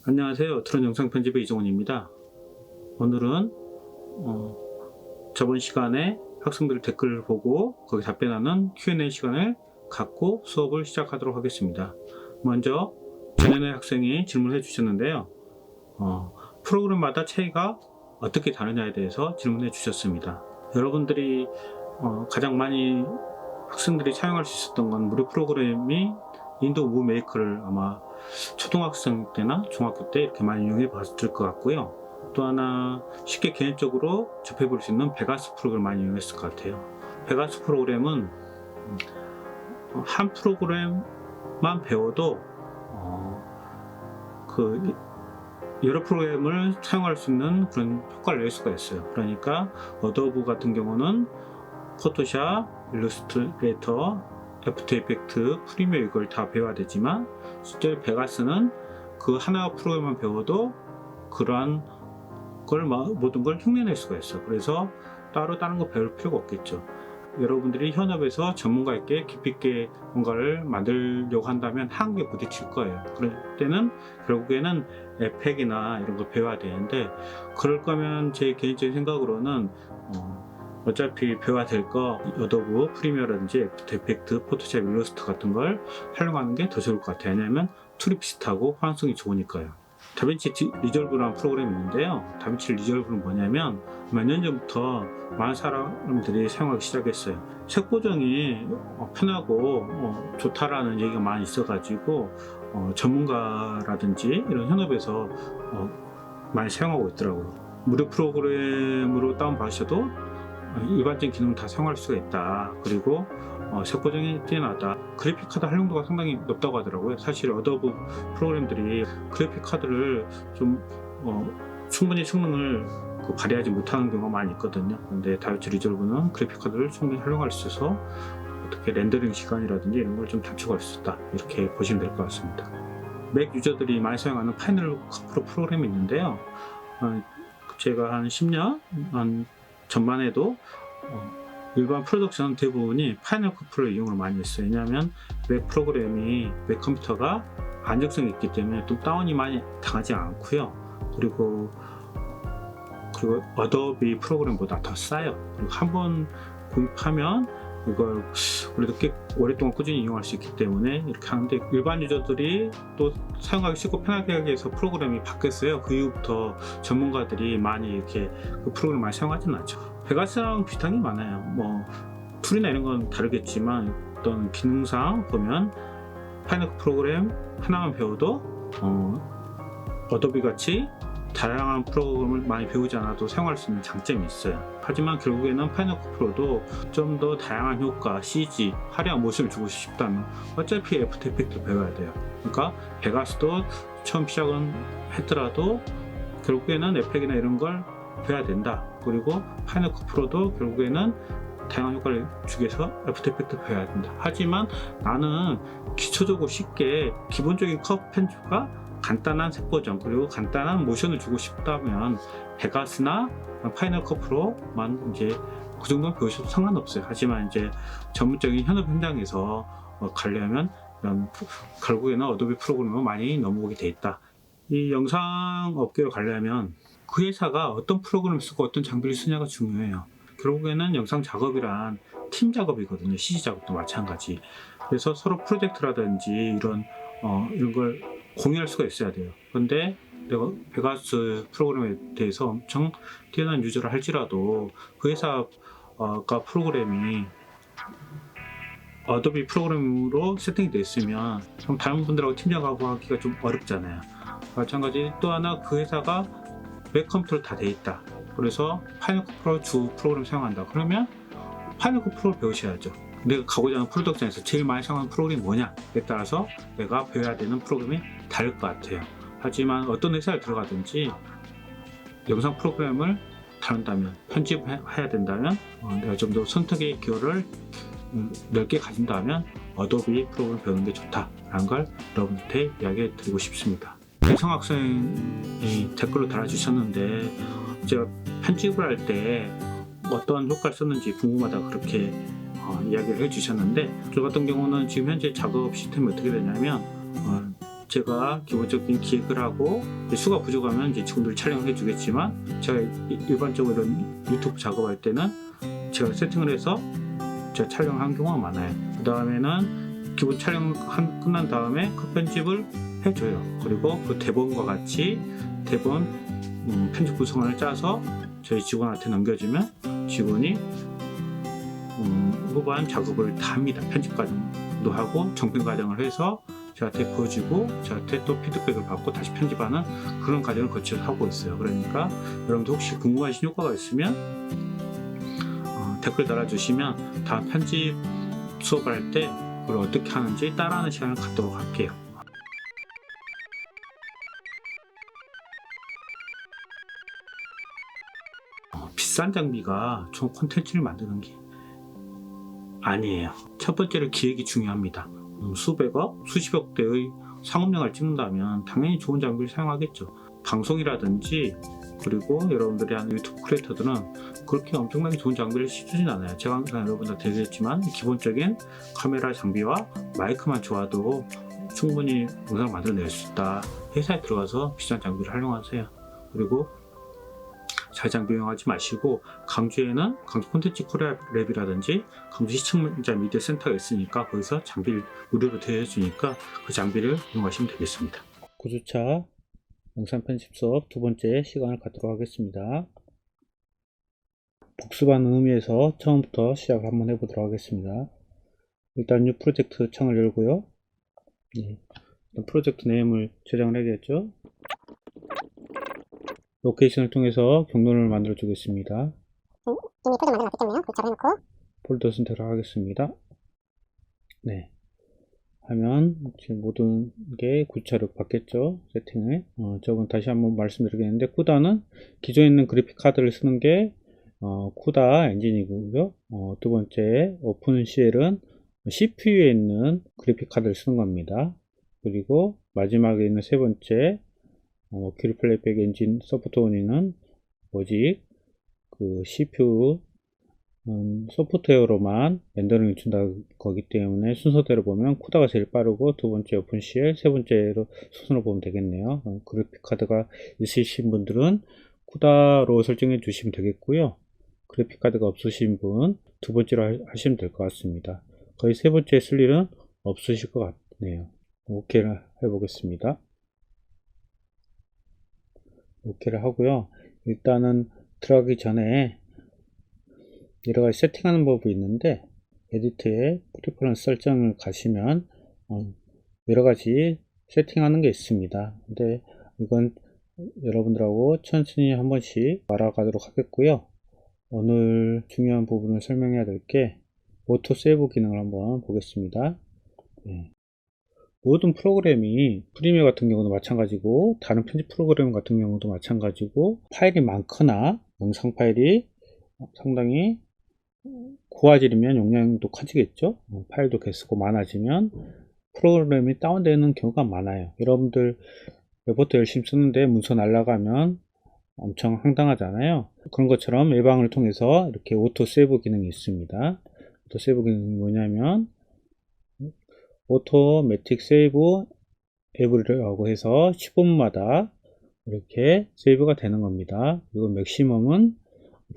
안녕하세요. 트론 영상 편집의 이종훈입니다. 오늘은 저번 시간에 학생들 댓글을 보고 거기 답변하는 Q&A 시간을 갖고 수업을 시작하도록 하겠습니다. 먼저 전현의 학생이 질문을 해주셨는데요. 프로그램마다 차이가 어떻게 다르냐에 대해서 질문해 주셨습니다. 여러분들이 가장 많이 학생들이 사용할 수 있었던 건 무료 프로그램이 윈도우 무브 메이커를 아마 초등학생 때나 중학교 때 이렇게 많이 이용해 봤을 것 같고요. 또 하나 쉽게 개인적으로 접해 볼 수 있는 베가스 프로그램을 많이 이용했을 것 같아요. 베가스 프로그램은 한 프로그램만 배워도 여러 프로그램을 사용할 수 있는 그런 효과를 낼 수가 있어요. 그러니까 어도브 같은 경우는 포토샵, 일러스트레이터, 애프터 이펙트, 프리미어 이걸 다 배워야 되지만 실제 베가스는 그 하나 프로그램만 배워도 그러한 걸 모든 걸 흉내낼 수가 있어. 그래서 따로 다른 거 배울 필요가 없겠죠. 여러분들이 현업에서 전문가 있게 깊이 있게 뭔가를 만들려고 한다면 한계에 부딪힐 거예요. 그럴 때는 결국에는 에펙이나 이런 거 배워야 되는데, 그럴 거면 제 개인적인 생각으로는 어차피 배워야 될 거 어도브 프리미어라든지 애프터 이펙트, 포토샵, 일러스트 같은 걸 활용하는 게 더 좋을 것 같아요. 왜냐하면 툴이 비슷하고 호환성이 좋으니까요. 다빈치 리졸브라는 프로그램이 있는데요. 다빈치 리졸브는 뭐냐면 몇 년 전부터 많은 사람들이 사용하기 시작했어요. 색 보정이 편하고 좋다라는 얘기가 많이 있어가지고 전문가라든지 이런 현업에서 많이 사용하고 있더라고요. 무료 프로그램으로 다운받으셔도 일반적인 기능을 다 사용할 수가 있다. 그리고 색 보정이 뛰어나다. 그래픽 카드 활용도가 상당히 높다고 하더라고요. 사실 어도브 프로그램들이 그래픽 카드를 좀 충분히 성능을 발휘하지 못하는 경우가 많이 있거든요. 근데 다빈치 리졸브는 그래픽 카드를 충분히 활용할 수 있어서 어떻게 렌더링 시간이라든지 이런 걸 좀 단축할 수 있다. 이렇게 보시면 될 것 같습니다. 맥 유저들이 많이 사용하는 파이널 컷 프로 프로그램이 있는데요. 제가 한 10년 전만 해도 일반 프로덕션 대부분이 파이널 컷 프로를 이용을 많이 했어요. 왜냐하면 맥 프로그램이 맥 컴퓨터가 안정성이 있기 때문에 또 다운이 많이 당하지 않고요. 그리고 어도비 프로그램보다 더 싸요. 그리고 한번 구입하면 이걸 그래도 꽤 오랫동안 꾸준히 이용할 수 있기 때문에 이렇게 하는데, 일반 유저들이 또 사용하기 쉽고 편하게 하기 위해서 프로그램이 바뀌었어요. 그 이후부터 전문가들이 많이 이렇게 그 프로그램을 많이 사용하지는 않죠. 베가스랑 비슷한 게 많아요. 툴이나 이런 건 다르겠지만 어떤 기능상 보면 파이널 프로그램 하나만 배워도 어도비 같이 다양한 프로그램을 많이 배우지 않아도 사용할 수 있는 장점이 있어요. 하지만 결국에는 파이널 컷 프로도 좀 더 다양한 효과, CG, 화려한 모습을 주고 싶다면 어차피 애프터 이펙트를 배워야 돼요. 그러니까 베가스도 처음 시작은 했더라도 결국에는 에펙이나 이런 걸 배워야 된다. 그리고 파이널 컷 프로도 결국에는 다양한 효과를 주기 위해서 애프터 이펙트 배워야 된다. 하지만 나는 기초적으로 쉽게 기본적인 컷 편집과 간단한 색 보정 그리고 간단한 모션을 주고 싶다면 베가스나 파이널 컷 프로만 이제 그 정도는 배우셔도 상관없어요. 하지만 이제 전문적인 현업 현장에서 가려면 결국에는 어도비 프로그램으로 많이 넘어오게 돼 있다. 이 영상 업계로 가려면 그 회사가 어떤 프로그램을 쓰고 어떤 장비를 쓰냐가 중요해요. 결국에는 영상 작업이란 팀 작업이거든요. CG 작업도 마찬가지. 그래서 서로 프로젝트라든지 이런 걸 공유할 수가 있어야 돼요. 근데 내가 베가스 프로그램에 대해서 엄청 뛰어난 유저를 할지라도 그 회사가 프로그램이 어도비 프로그램으로 세팅이 되어 있으면 그럼 다른 분들하고 팀 작업하기가 좀 어렵잖아요. 마찬가지 또 하나 그 회사가 맥 컴퓨터로 다 돼 있다. 그래서 파이널 컷 프로 주 프로그램 사용한다. 그러면 파이널 컷 프로를 배우셔야죠. 내가 가고자 하는 프로덕션에서 제일 많이 사용하는 프로그램이 뭐냐에 따라서 내가 배워야 되는 프로그램이 다를 것 같아요. 하지만 어떤 회사에 들어가든지 영상 프로그램을 다룬다면, 편집해야 된다면 내가 좀 더 선택의 기회를 넓게 가진다면 어도비 프로그램을 배우는 게 좋다라는 걸 여러분한테 이야기해 드리고 싶습니다. 혜성 학생이 댓글로 달아주셨는데, 제가 편집을 할 때 어떤 효과를 썼는지 궁금하다 그렇게 이야기를 해주셨는데, 저 같은 경우는 지금 현재 작업 시스템이 어떻게 되냐면 제가 기본적인 기획을 하고 수가 부족하면 이제 친구들 촬영을 해주겠지만 제가 일반적으로 이런 유튜브 작업할 때는 제가 세팅을 해서 제가 촬영한 경우가 많아요. 그 다음에는 기본 촬영 끝난 다음에 그 편집을 해줘요. 그리고 그 대본과 같이 대본 편집 구성안을 짜서 저희 직원한테 넘겨주면 직원이 후반 작업을 다 합니다. 편집 과정도 하고 정편 과정을 해서 저한테 보여주고 저한테 또 피드백을 받고 다시 편집하는 그런 과정을 거쳐서 하고 있어요. 그러니까 여러분들 혹시 궁금하신 효과가 있으면 댓글 달아주시면 다음 편집 수업을 할 때 그걸 어떻게 하는지 따라하는 시간을 갖도록 할게요. 비싼 장비가 좋은 콘텐츠를 만드는 게 아니에요. 첫 번째로 기획이 중요합니다. 수백억, 수십억 대의 상업영화를 찍는다면 당연히 좋은 장비를 사용하겠죠. 방송이라든지 그리고 여러분들이 하는 유튜브 크리에이터들은 그렇게 엄청나게 좋은 장비를 쓰진 않아요. 제가 항상 여러분들한테 얘기했지만 기본적인 카메라 장비와 마이크만 좋아도 충분히 영상을 만들어낼 수 있다. 회사에 들어가서 비싼 장비를 활용하세요. 그리고 잘 장비 이용하지 마시고 강주에는 강주 콘텐츠 코리아랩이라든지 강주 시청자 미디어 센터가 있으니까 거기서 장비를 무료로 대여해주니까 그 장비를 이용하시면 되겠습니다. 9주차 영상 편집 수업 두 번째 시간을 갖도록 하겠습니다. 복습하는 의미에서 처음부터 시작을 한번 해보도록 하겠습니다. 일단 뉴 프로젝트 창을 열고요. 프로젝트 네임을 저장을 해야겠죠. 로케이션을 통해서 경로를 만들어 주겠습니다. 이미 폴더 만들어놨기 때문에요. 그룹 해놓고 폴더 선택을 하겠습니다. 네. 하면 지금 모든 게 구차로 바뀌었죠. 세팅을. 저건 다시 한번 말씀드리겠는데 쿠다는 기존에 있는 그래픽 카드를 쓰는 게 쿠다 엔진이고요. 두 번째 오픈CL은 CPU에 있는 그래픽 카드를 쓰는 겁니다. 그리고 마지막에 있는 세 번째 큐리 플레이백 엔진 소프트원이는 오직 그 CPU 소프트웨어로만 렌더링을 준다 거기 때문에 순서대로 보면 쿠다가 제일 빠르고 두 번째 오픈CL, 세 번째로 순서로 보면 되겠네요. 그래픽 카드가 있으신 분들은 쿠다로 설정해 주시면 되겠고요. 그래픽 카드가 없으신 분 두 번째로 하시면 될 것 같습니다. 거의 세 번째 쓸 일은 없으실 것 같네요. 오케이를 해보겠습니다. 오케이를 하고요. 일단은 들어가기 전에 여러가지 세팅하는 법이 있는데 에디트에 프리퍼런스 설정을 가시면 여러가지 세팅하는 게 있습니다. 근데 이건 여러분들하고 천천히 한 번씩 알아가도록 하겠고요. 오늘 중요한 부분을 설명해야 될 게 오토 세이브 기능을 한번 보겠습니다. 모든 프로그램이 프리미어 같은 경우도 마찬가지고 다른 편집 프로그램 같은 경우도 마찬가지고 파일이 많거나 영상 파일이 상당히 고화질이면 용량도 커지겠죠. 파일도 개수가 많아지면 프로그램이 다운되는 경우가 많아요. 여러분들 웹포트 열심히 쓰는데 문서 날라가면 엄청 황당하잖아요. 그런 것처럼 예방을 통해서 이렇게 오토 세이브 기능이 있습니다. 오토 세이브 기능이 뭐냐면 오토매틱 세이브 에브리라고 해서 15분마다 이렇게 세이브가 되는 겁니다. 그리고 맥시멈은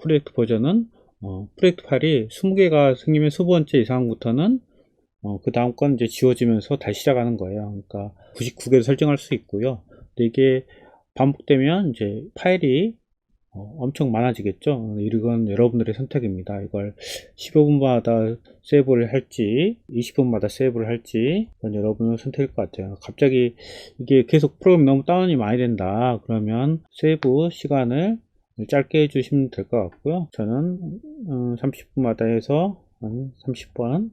프로젝트 버전은 프로젝트 파일이 20개가 생기면 20번째 이상부터는 그 다음 건 이제 지워지면서 다시 시작하는 거예요. 그러니까 99개로 설정할 수 있고요. 근데 이게 반복되면 이제 파일이 엄청 많아지겠죠. 이건 여러분들의 선택입니다. 이걸 15분마다 세이브를 할지 20분마다 세이브를 할지 그건 여러분의 선택일 것 같아요. 갑자기 이게 계속 프로그램 너무 다운이 많이 된다 그러면 세이브 시간을 짧게 해주시면 될 것 같고요. 저는 30분마다 해서 한 30번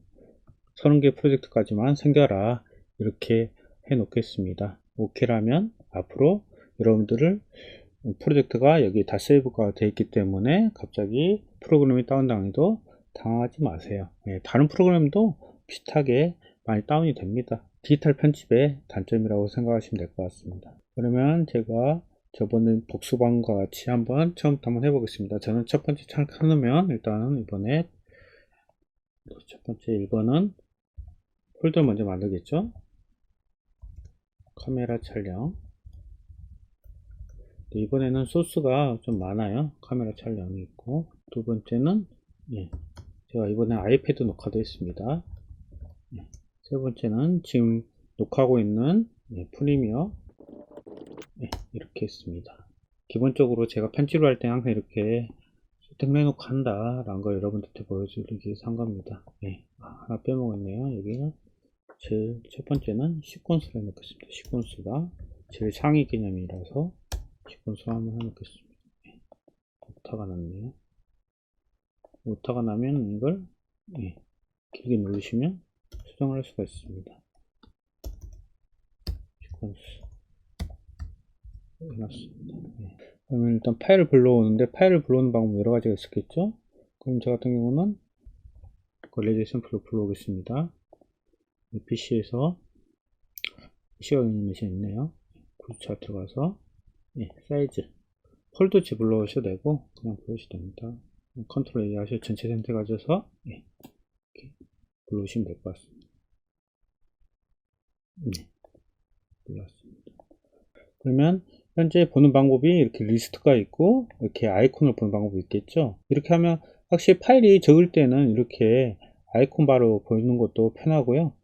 30개 프로젝트까지만 생겨라 이렇게 해 놓겠습니다. 오케이라면 앞으로 여러분들을 프로젝트가 여기 다 세이브가 되어 있기 때문에 갑자기 프로그램이 다운당해도 당하지 마세요. 다른 프로그램도 비슷하게 많이 다운이 됩니다. 디지털 편집의 단점이라고 생각하시면 될 것 같습니다. 그러면 제가 저번에 복수방과 같이 처음부터 한번 해보겠습니다. 저는 첫 번째 창 켜놓으면 일단 이번에 첫 번째 1번은 폴더 먼저 만들겠죠. 카메라 촬영. 이번에는 소스가 좀 많아요. 카메라 촬영이 있고, 두 번째는 제가 이번에 아이패드 녹화도 했습니다. 세 번째는 지금 녹화하고 있는 프리미어 이렇게 했습니다. 기본적으로 제가 편집을 할 때 항상 이렇게 세팅을 해놓고 한다 라는 걸 여러분들한테 보여드리기 위해서 한 겁니다. 하나 빼먹었네요. 여기는 제일 첫 번째는 시퀀스를 해놓겠습니다. 시퀀스가 제일 상위 개념이라서 시퀀스 한번 해놓겠습니다. 오타가 났네요. 오타가 나면 이걸 길게 누르시면 수정을 할 수가 있습니다. 시퀀스 해놨습니다. 그러면 일단 파일을 불러오는데, 파일을 불러오는 방법 여러 가지가 있었겠죠. 그럼 저 같은 경우는 레지 샘플로 불러오겠습니다. PC에서 PC가 있는 것이 있네요. 굿차 들어가서 사이즈 폴더치 불러오셔도 되고 그냥 불러오셔도 됩니다. 컨트롤 A 하셔서 전체 선택하셔서 이렇게 불러오시면 될 것 같습니다. 불렀습니다. 그러면 현재 보는 방법이 이렇게 리스트가 있고 이렇게 아이콘을 보는 방법이 있겠죠. 이렇게 하면 확실히 파일이 적을 때는 이렇게 아이콘 바로 보는 것도 편하고요.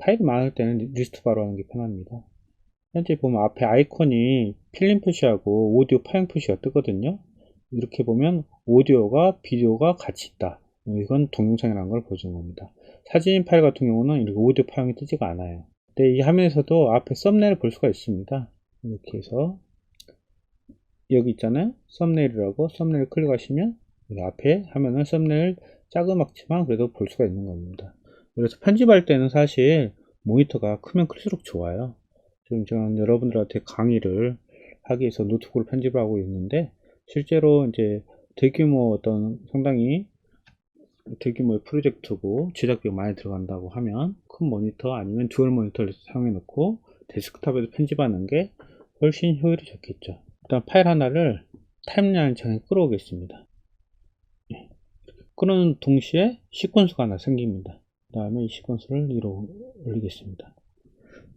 파일이 많을 때는 리스트 바로 하는 게 편합니다. 현재 보면 앞에 아이콘이 필름 표시하고 오디오 파일 표시가 뜨거든요. 이렇게 보면 오디오가 비디오가 같이 있다. 이건 동영상이라는 걸 보여주는 겁니다. 사진 파일 같은 경우는 이렇게 오디오 파일이 뜨지가 않아요. 근데 이 화면에서도 앞에 썸네일을 볼 수가 있습니다. 이렇게 해서 여기 있잖아요. 썸네일이라고 썸네일 클릭하시면 여기 앞에 화면은 썸네일 자그맣지만 그래도 볼 수가 있는 겁니다. 그래서 편집할 때는 사실 모니터가 크면 클수록 좋아요. 지금 저는 여러분들한테 강의를 하기 위해서 노트북으로 편집을 하고 있는데, 실제로 이제 대규모 어떤 상당히 대규모의 프로젝트고 제작비가 많이 들어간다고 하면 큰 모니터 아니면 듀얼 모니터를 사용해 놓고 데스크탑에서 편집하는 게 훨씬 효율이 좋겠죠. 일단 파일 하나를 타임라인 창에 끌어오겠습니다. 끌어오는 동시에 시퀀스가 하나 생깁니다. 그 다음에 이 시퀀스를 위로 올리겠습니다.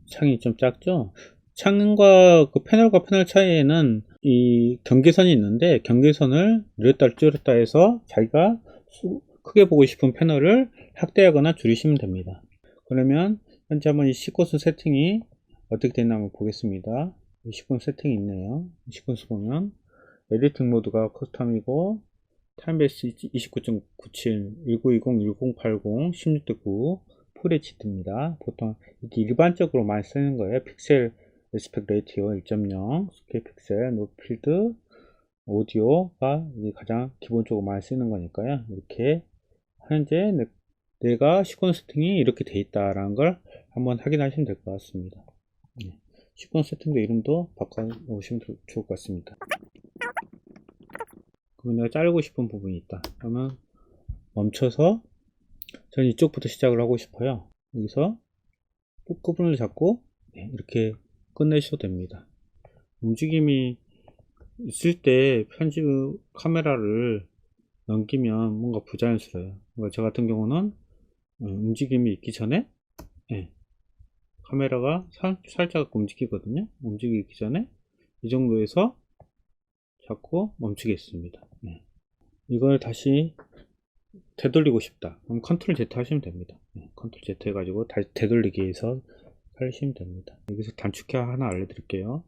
창이 좀 작죠? 창과 그 패널과 패널 차이에는 이 경계선이 있는데, 경계선을 늘렸다 줄였다 해서 자기가 크게 보고 싶은 패널을 확대하거나 줄이시면 됩니다. 그러면 현재 한번 이 시퀀스 세팅이 어떻게 되나 한번 보겠습니다. 이 시퀀스 세팅이 있네요. 이 시퀀스 보면 에디팅 모드가 커스텀이고 타임베이스 29.97, 1920, 1080, 16:9 FHD입니다. 보통 이게 일반적으로 많이 쓰는 거예요. 픽셀 에스펙트 레이티오 1.0, 스케일 픽셀, 노필드, 오디오가 가장 기본적으로 많이 쓰는 거니까요. 이렇게 현재 내가 시퀀스 세팅이 이렇게 돼 있다라는 걸 한번 확인하시면 될 것 같습니다. 시퀀스 세팅도 이름도 바꿔 놓으시면 좋을 것 같습니다. 그럼 내가 자르고 싶은 부분이 있다. 그러면 멈춰서 저는 이쪽부터 시작을 하고 싶어요. 여기서 끝부분을 잡고 이렇게 끝내셔도 됩니다. 움직임이 있을 때 편집 카메라를 넘기면 뭔가 부자연스러워요. 그러니까 저 같은 경우는 움직임이 있기 전에 카메라가 살짝 움직이거든요. 움직이기 전에 이 정도에서 잡고 멈추겠습니다. 이걸 다시 되돌리고 싶다. 그럼 컨트롤 Z 하시면 됩니다. 컨트롤 Z 해가지고 다시 되돌리기 위해서 하시면 됩니다. 여기서 단축키 하나 알려드릴게요.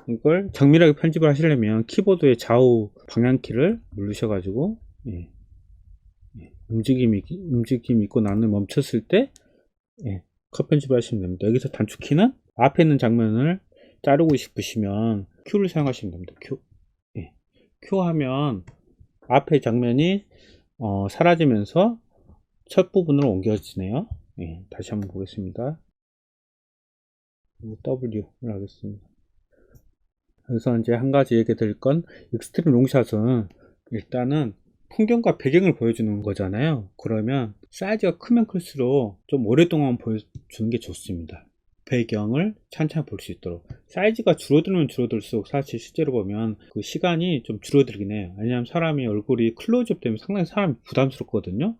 이걸 정밀하게 편집을 하시려면 키보드의 좌우 방향키를 누르셔가지고 움직임이 있고 나는 멈췄을 때 컷 편집을 하시면 됩니다. 여기서 단축키는 앞에 있는 장면을 자르고 싶으시면 Q를 사용하시면 됩니다. Q 하면 앞에 장면이 사라지면서 첫 부분으로 옮겨지네요. 다시 한번 보겠습니다. W를 하겠습니다. 여기서 이제 한 가지 얘기 드릴 건, 익스트림 롱샷은 일단은 풍경과 배경을 보여주는 거잖아요. 그러면 사이즈가 크면 클수록 좀 오랫동안 보여주는 게 좋습니다. 배경을 찬찬히 볼 수 있도록. 사이즈가 줄어들면 줄어들수록 사실 실제로 보면 그 시간이 좀 줄어들긴 해요. 왜냐하면 사람이 얼굴이 클로즈업 되면 상당히 사람이 부담스럽거든요.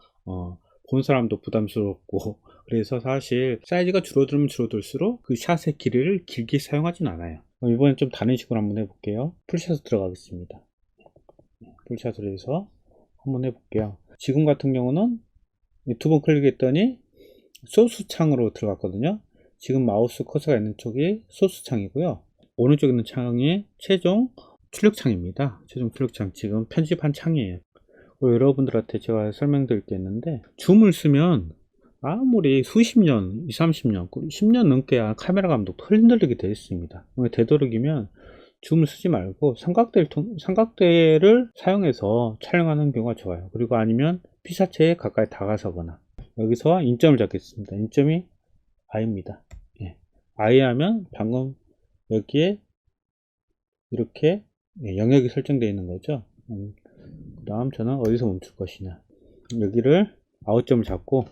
본 사람도 부담스럽고 그래서 사실 사이즈가 줄어들면 줄어들수록 그 샷의 길이를 길게 사용하진 않아요. 그럼 이번엔 좀 다른 식으로 한번 해볼게요. 풀샷으로 들어가겠습니다. 풀샷으로 해서 한번 해볼게요. 지금 같은 경우는 두 번 클릭했더니 소스 창으로 들어갔거든요. 지금 마우스 커서가 있는 쪽이 소스 창이고요. 오른쪽에 있는 창이 최종 출력 창입니다. 최종 출력 창, 지금 편집한 창이에요. 여러분들한테 제가 설명드릴 게 있는데, 줌을 쓰면 아무리 수십 년, 20, 30년, 10년 넘게 카메라 감독도 흔들리게 되어 있습니다. 되도록이면 줌을 쓰지 말고 삼각대를 사용해서 촬영하는 경우가 좋아요. 그리고 아니면 피사체에 가까이 다가서거나, 여기서 인점을 잡겠습니다. 인점이 I입니다. 예. I 하면 방금 여기에 이렇게 영역이 설정되어 있는 거죠. 그 다음 저는 어디서 멈출 것이냐, 여기를 아웃점을 잡고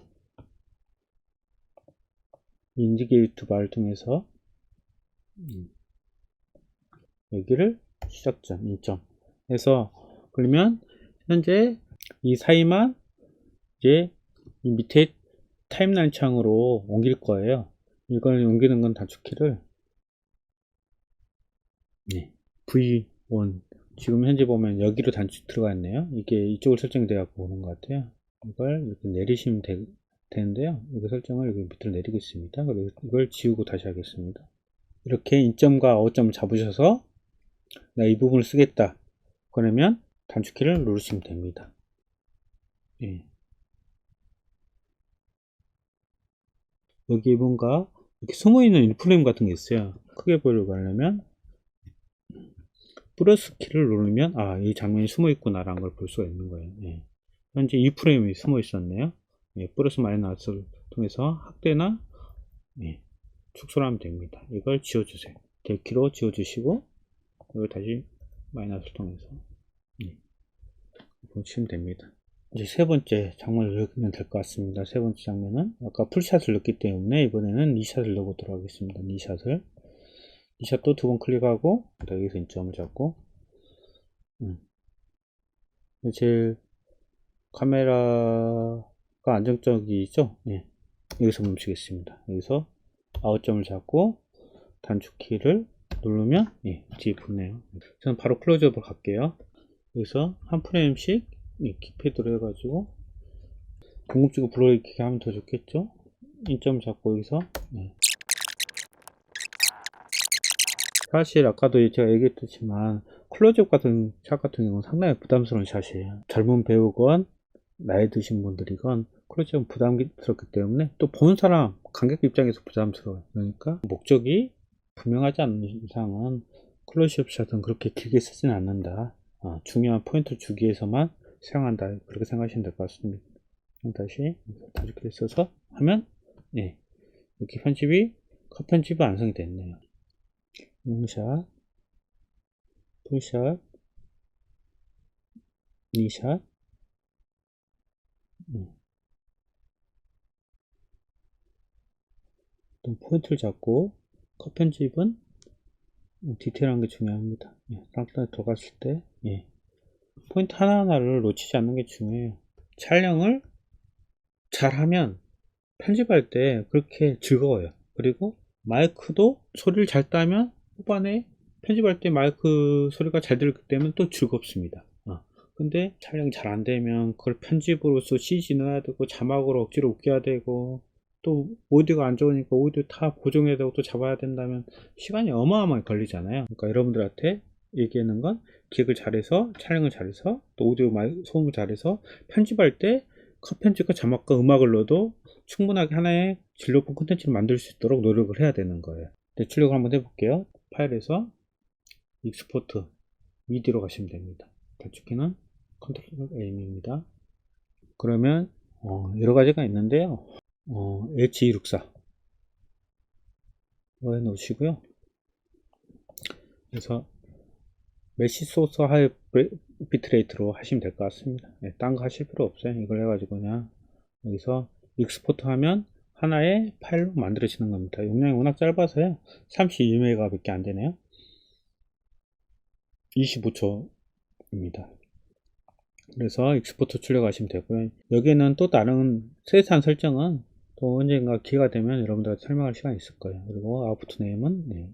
인디게이트 바를 통해서 여기를 시작점, 인점 해서, 그러면 현재 이 사이만 이제 이 밑에 타임라인 창으로 옮길 거예요. 이걸 옮기는 건 단축키를 V1, 지금 현재 보면 여기로 단축 들어가 있네요. 이게 이쪽으로 설정되어 보는 것 같아요. 이걸 이렇게 내리시면 되는데요. 이거 설정을 여기 밑으로 내리겠습니다. 그리고 이걸 지우고 다시 하겠습니다. 이렇게 인점과 아웃점을 잡으셔서 나 이 부분을 쓰겠다, 그러면 단축키를 누르시면 됩니다. 예. 여기 뭔가 이렇게 숨어있는 인프레임 같은 게 있어요. 크게 보려고 하려면 플러스 키를 누르면 이 장면이 숨어 있구나 라는 걸 볼 수가 있는 거예요. 예. 현재 이 프레임이 숨어 있었네요. 예. 플러스 마이너스를 통해서 확대나 축소를 하면 됩니다. 이걸 지워주세요. 델키로 지워주시고, 이걸 다시 마이너스를 통해서 보시면 됩니다. 이제 세 번째 장면을 넣으면 될 것 같습니다. 세 번째 장면은 아까 풀샷을 넣었기 때문에 이번에는 리샷을 넣어보도록 하겠습니다. 리샷도 두 번 클릭하고 여기서 인점을 잡고, 제일 카메라가 안정적이죠. 예. 여기서 멈추겠습니다. 여기서 아웃점을 잡고 단축키를 누르면 뒤에 붙네요. 저는 바로 클로즈업을 갈게요. 여기서 한 프레임씩 킥패드로 해가지고 궁금증을 불러일으키게 하면 더 좋겠죠. 인점을 잡고 여기서 사실 아까도 제가 얘기했지만 클로즈업 같은 샷 같은 경우는 상당히 부담스러운 샷이에요. 젊은 배우건 나이 드신 분들이건 클로즈업은 부담스럽기 때문에 또 보는 사람, 관객 입장에서 부담스러워요. 그러니까 목적이 분명하지 않는 이상은 클로즈업 샷은 그렇게 길게 쓰지는 않는다. 중요한 포인트를 주기 위해서만 사용한다, 그렇게 생각하시면 될 것 같습니다. 다시 단축키를 써서 하면 이렇게 컷 편집이 완성이 됐네요. 롱샷, 풀샷, 니샷, 또 포인트를 잡고, 컷 편집은 디테일한 게 중요합니다. 쌍따에 들어갔을 때 포인트 하나하나를 놓치지 않는 게 중요해요. 촬영을 잘하면 편집할 때 그렇게 즐거워요. 그리고 마이크도 소리를 잘 따면 후반에 편집할 때 마이크 소리가 잘 들기 때문에 또 즐겁습니다. 근데 촬영이 잘 안되면 그걸 편집으로서 CG 넣어야 되고, 자막으로 억지로 웃겨야 되고, 또 오디오가 안 좋으니까 오디오 다 고정해야 되고 또 잡아야 된다면 시간이 어마어마하게 걸리잖아요. 그러니까 여러분들한테 얘기하는 건 기획을 잘해서, 촬영을 잘해서, 또 오디오 소음을 잘해서 편집할 때 컷 편집과 자막과 음악을 넣어도 충분하게 하나의 질 높은 콘텐츠를 만들 수 있도록 노력을 해야 되는 거예요. 출력을 한번 해볼게요. 파일에서 익스포트 미디로 가시면 됩니다. 단축키는 컨트롤 M입니다. 그러면 여러 가지가 있는데요. H264 해 놓으시고요. 그래서 메시 소스 하이 비트레이트로 하시면 될 것 같습니다. 딴 거 하실 필요 없어요. 이걸 해가지고 그냥 여기서 익스포트 하면 하나의 파일로 만들어지는 겁니다. 용량이 워낙 짧아서요. 32메가 밖에 안 되네요. 25초입니다. 그래서 익스포트 출력하시면 되고요. 여기에는 또 다른 세세한 설정은 또 언젠가 기회가 되면 여러분들한테 설명할 시간이 있을 거예요. 그리고 아웃풋 네임은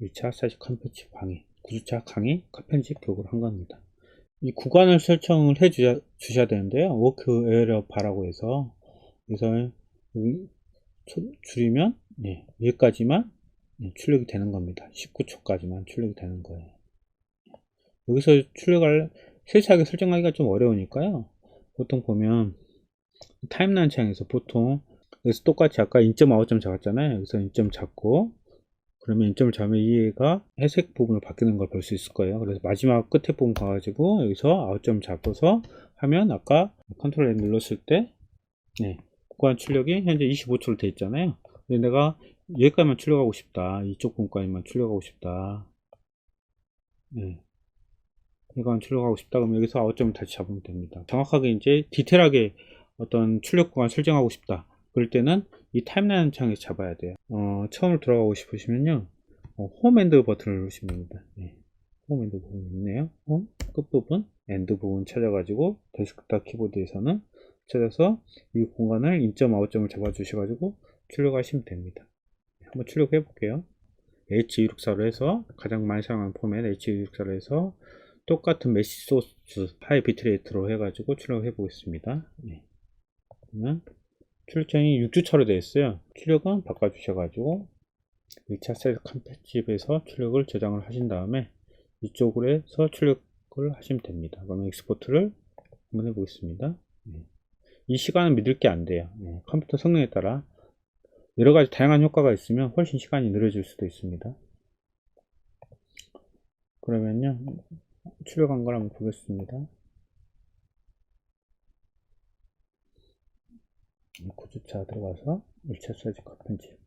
1차 사이즈 컨텐츠 강의, 9주차 강의 편집 교육을 한 겁니다. 이 구간을 설정을 해 주셔야 되는데요. 워크 에어 바라고 해서 그래서 줄이면 여기까지만 출력이 되는 겁니다. 19초까지만 출력이 되는 거예요. 여기서 출력을 세세하게 설정하기가 좀 어려우니까요. 보통 보면 타임라인 창에서 보통 여기서 똑같이 아까 인점 아웃점 잡았잖아요. 여기서 인점 잡고 그러면 인점을 잡으면 얘가 회색 부분을 바뀌는 걸 볼 수 있을 거예요. 그래서 마지막 끝에 부분 가가지고 여기서 아웃점 잡고서 하면 아까 컨트롤 N 눌렀을 때 구간 출력이 현재 25초로 되어 있잖아요. 근데 내가 여기까지만 출력하고 싶다. 이쪽 부분까지만 출력하고 싶다. 이건 출력하고 싶다. 그러면 여기서 아웃점을 다시 잡으면 됩니다. 정확하게 이제 디테일하게 어떤 출력 구간 설정하고 싶다. 그럴 때는 이 타임라인 창에서 잡아야 돼요. 처음으로 들어가고 싶으시면요. 홈 엔드 버튼을 누르시면 됩니다. 홈 엔드 부분 있네요. 홈 끝부분 엔드 부분 찾아가지고 데스크탑 키보드에서는 찾아서 이 공간을 인점 아웃점을 잡아 주셔가지고 출력하시면 됩니다. 한번 출력해 볼게요. H264로 해서 가장 많이 사용하는 포맷 H264로 해서 똑같은 메시 소스 하이 비트레이트로 해가지고 출력해 보겠습니다. 그러면 출력량이 6주차로 되어 있어요. 출력은 바꿔 주셔가지고 1차 셀 컴패티브에서 출력을 저장을 하신 다음에 이쪽으로 해서 출력을 하시면 됩니다. 그러면 익스포트를 한번 해보겠습니다. 이 시간은 믿을 게 안 돼요. 컴퓨터 성능에 따라 여러가지 다양한 효과가 있으면 훨씬 시간이 느려질 수도 있습니다. 그러면요 출력한 걸 한번 보겠습니다. 9주차 들어가서 1차 사이즈 컷 편집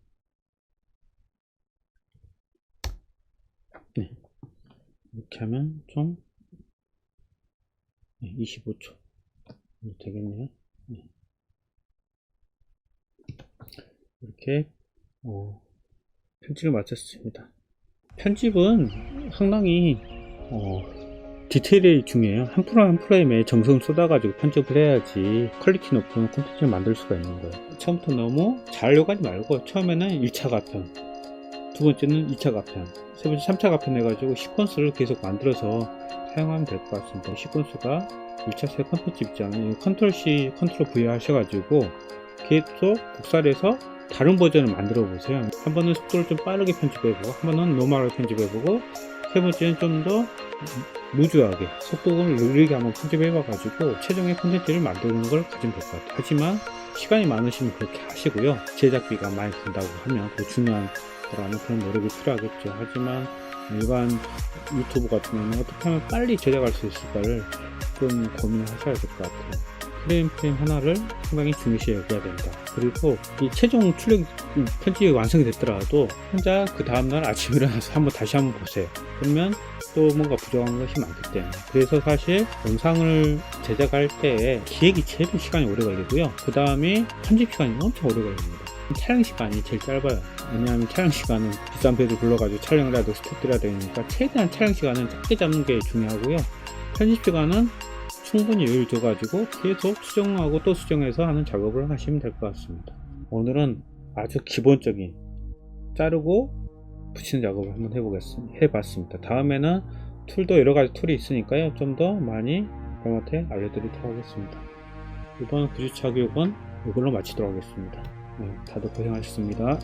이렇게 하면 좀 25초 되겠네요. 이렇게 편집을 마쳤습니다. 편집은 상당히 디테일이 중요해요. 한 프레임 한 프레임에 정성을 쏟아가지고 편집을 해야지 퀄리티 높은 콘텐츠를 만들 수가 있는 거예요. 처음부터 너무 잘 요가지 말고 처음에는 1차 가편, 두 번째는 2차 가편, 세 번째 3차 가편 해가지고 시퀀스를 계속 만들어서 사용하면 될 것 같습니다. 시퀀스가 1차 세 콘텐츠 있잖아요. 컨트롤 C, 컨트롤 V 하셔가지고 계속 복사를 해서 다른 버전을 만들어 보세요. 한 번은 속도를 좀 빠르게 편집해보고 한 번은 노멀하게 편집해보고 세 번째는 좀 더 루즈하게 속도를 느리게 한번 편집해봐가지고 최종의 콘텐츠를 만드는 걸 가지면 될 것 같아요. 하지만 시간이 많으시면 그렇게 하시고요. 제작비가 많이 든다고 하면 더 중요한 거라면 그런 노력이 필요하겠죠. 하지만 일반 유튜브 같은 경우는 어떻게 하면 빨리 제작할 수 있을까를 좀 고민을 하셔야 될 것 같아요. 프레임 하나를 상당히 중요시 여겨야 된다. 그리고 이 최종 출력 편집이 완성이 됐더라도 혼자 그 다음날 아침에 일어나서 다시 한번 보세요. 그러면 또 뭔가 부족한 것이 많기 때문에. 그래서 사실 영상을 제작할 때 기획이 제일 시간이 오래 걸리고요. 그 다음에 편집 시간이 엄청 오래 걸립니다. 촬영 시간이 제일 짧아요. 왜냐하면 촬영 시간은 비싼 배를 불러가지고 촬영을 해야 되고 스톱 드려야 되니까 최대한 촬영 시간은 짧게 잡는 게 중요하고요. 편집 시간은 충분히 여유를 둬가지고 계속 수정하고 또 수정해서 하는 작업을 하시면 될 것 같습니다. 오늘은 아주 기본적인 자르고 붙이는 작업을 한번 해봤습니다. 다음에는 툴도 여러가지 툴이 있으니까요. 좀 더 많이 여러분한테 알려드리도록 하겠습니다. 이번 9주차 교육은 이걸로 마치도록 하겠습니다. 다들 고생하셨습니다.